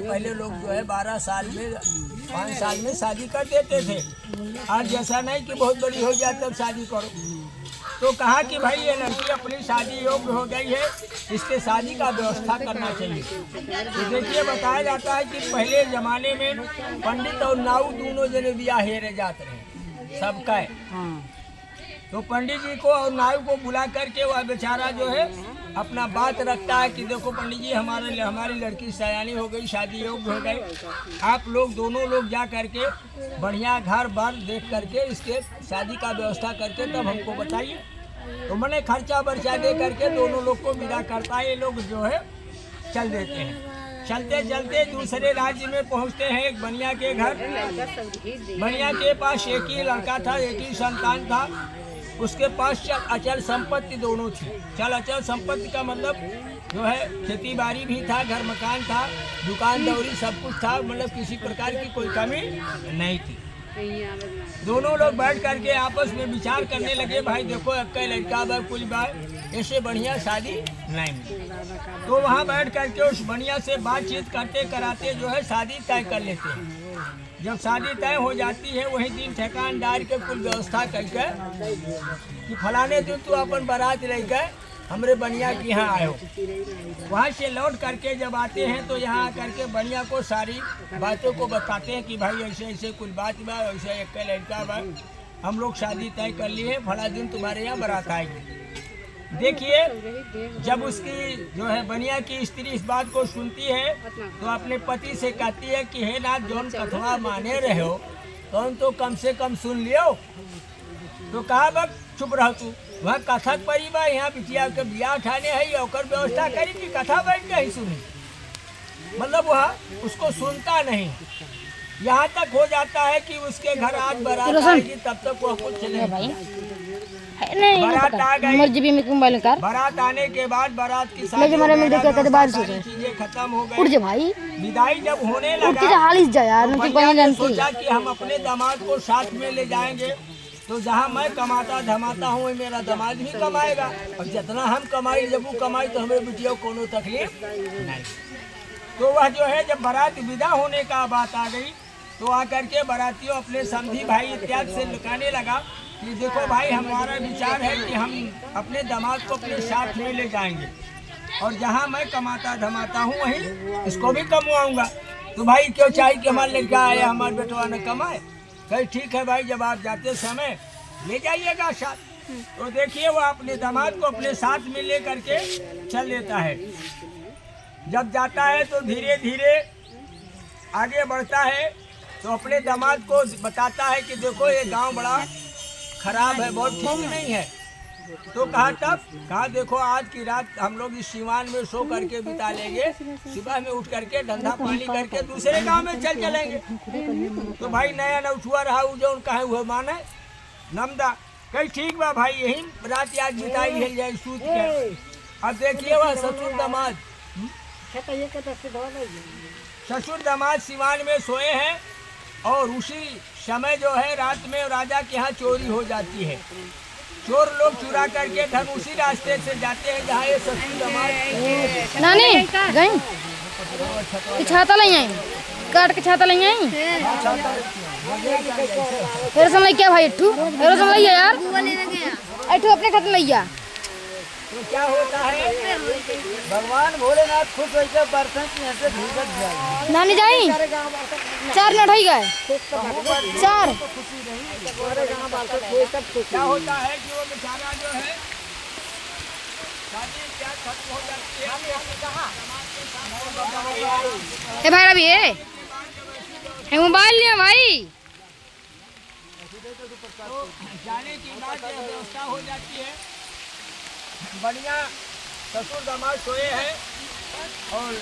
पहले लोग जो है 12 साल में 5 साल में शादी कर देते थे। आज जैसा नहीं कि बहुत बड़ी हो जाए तब शादी करो। तो कहा कि भाई ये लड़की अपनी शादी योग्य हो गई है, इसके शादी का व्यवस्था करना चाहिए। तो देखिए बताया जाता है कि पहले ज़माने में पंडित और नाऊ दोनों जने ब्याह हेरे जाते रहे सबका। तो पंडित जी को और नाऊ को बुला करके वह बेचारा जो है अपना बात रखता है कि देखो पंडित जी हमारी लड़की सयानी हो गई, शादी योग्य हो गई, आप लोग दोनों लोग जा करके बढ़िया घर बार देख करके इसके शादी का व्यवस्था करके तब हमको बताइए। तो मैंने खर्चा बर्चा दे करके दोनों लोग को विदा करता है। ये लोग जो है चल देते हैं। चलते चलते दूसरे राज्य में पहुंचते हैं एक बनिया के घर। बनिया के पास एक ही लड़का था, एक ही संतान था। उसके पास चल अचल संपत्ति दोनों थी। चल अचल संपत्ति का मतलब जो है खेती बाड़ी भी था, घर मकान था, दुकान दौरी सब कुछ था, मतलब किसी प्रकार की कोई कमी नहीं थी। दोनों लोग बैठ करके आपस में विचार करने लगे, भाई देखो अक्का लड़का बा कुल बा, ऐसे बढ़िया शादी नहीं मिली। तो वहाँ बैठ करके उस बढ़िया से बातचीत करते कराते जो है शादी तय कर लेते हैं। जब शादी तय हो जाती है वही दिन ठेकान डाल के कुल व्यवस्था करके कि फलाने दिन तू अपन बारात लेकर हमरे बनिया के यहाँ आए हो। वहाँ से लौट करके जब आते हैं तो यहाँ आकर के बनिया को सारी बातों को बताते हैं कि भाई ऐसे ऐसे कुल बात बा, ऐसे एक लड़का बा, हम लोग शादी तय कर लिए हैं, फला दिन तुम्हारे यहाँ बारात आएगी। देखिए जब उसकी जो है बनिया की स्त्री इस बात को सुनती है तो अपने पति से कहती है कि हे नाथ जौन कथवा माने रहे हो तो कम से कम सुन लियो। तो कहा बक चुप रह तू, वहाँ कथक परी बा, यहाँ बिटिया के बियाह ठाने है और व्यवस्था करी कि कथा बैठ के ही सुनी। मतलब वह उसको सुनता नहीं। यहाँ तक हो जाता है कि उसके घर आज बारात आएगी तब तक वह कुछ नहीं। बारात आ गई। बारात आने के बाद बारात की सारी चीजें खत्म हो गई। विदाई जब होने लगा सोचा कि हम अपने दामाद को साथ में ले जाएंगे। तो जहाँ मैं कमाता धमाता हूँ मेरा दामाद भी कमाएगा, और जितना हम कमाई जब वो कमाई तो हमें बिटिया कोनो तकलीफ नहीं। तो वह जो है जब बारात विदा होने का बात आ गई तो आकर के बारातियों अपने समधी भाई इत्यादि से लुकाने लगा कि देखो भाई हमारा विचार है कि हम अपने दामाद को अपने साथ में ले जाएंगे और जहाँ मैं कमाता धमाता हूँ वहीं इसको भी कमवाऊंगा। तो भाई क्यों चाहिए कि हमारा लड़का आया हमारे बेटवा न कमाए। कहीं ठीक है भाई, जब आप जाते समय ले जाइएगा साथ। तो देखिए वो अपने दामाद को अपने साथ में ले करके चल लेता है। जब जाता है तो धीरे धीरे आगे बढ़ता है तो अपने दामाद को बताता है कि देखो ये गांव बड़ा खराब है, बहुत ठीक नहीं है। तो कहा देखो आज की रात हम लोग इस सिवान में सो करके बिता लेंगे, सुबह में उठ करके धंधा पानी करके दूसरे गांव में चल चलेंगे। तो भाई नया नौठुआ रहा जो कहे हुआ माने नमदा कहीं ठीक बा भाई, यही रात आज बिताई है जाए सूत के। अब देखिए वह ससुर दामाद सिवान में सोए हैं और उसी समय जो है रात में राजा के यहाँ चोरी हो जाती है। चोर लोग चुरा करके धन उसी रास्ते से जाते हैं जहाँ ये ससुर दामाद नानी गई छाता ले आई, काट के छाता ले आई। फिर समझ क्या भाई इट्ठू, फिर समझ यार इट्ठू अपने खत्म लैया। तो क्या होता है भगवान भोलेनाथ खुश होकर बर्तन की ऐसे भीगत जाए। नानी जाई 4 मिनट हो गए 4। क्या होता है कि वो बेचारा जो है शादी क्या खत्म हो जाती है। भाई अभी है मोबाइल लिया भाई। तो जाने की बात व्यवस्था हो जाती है। बढ़िया ससुर दामाद सोए हैं और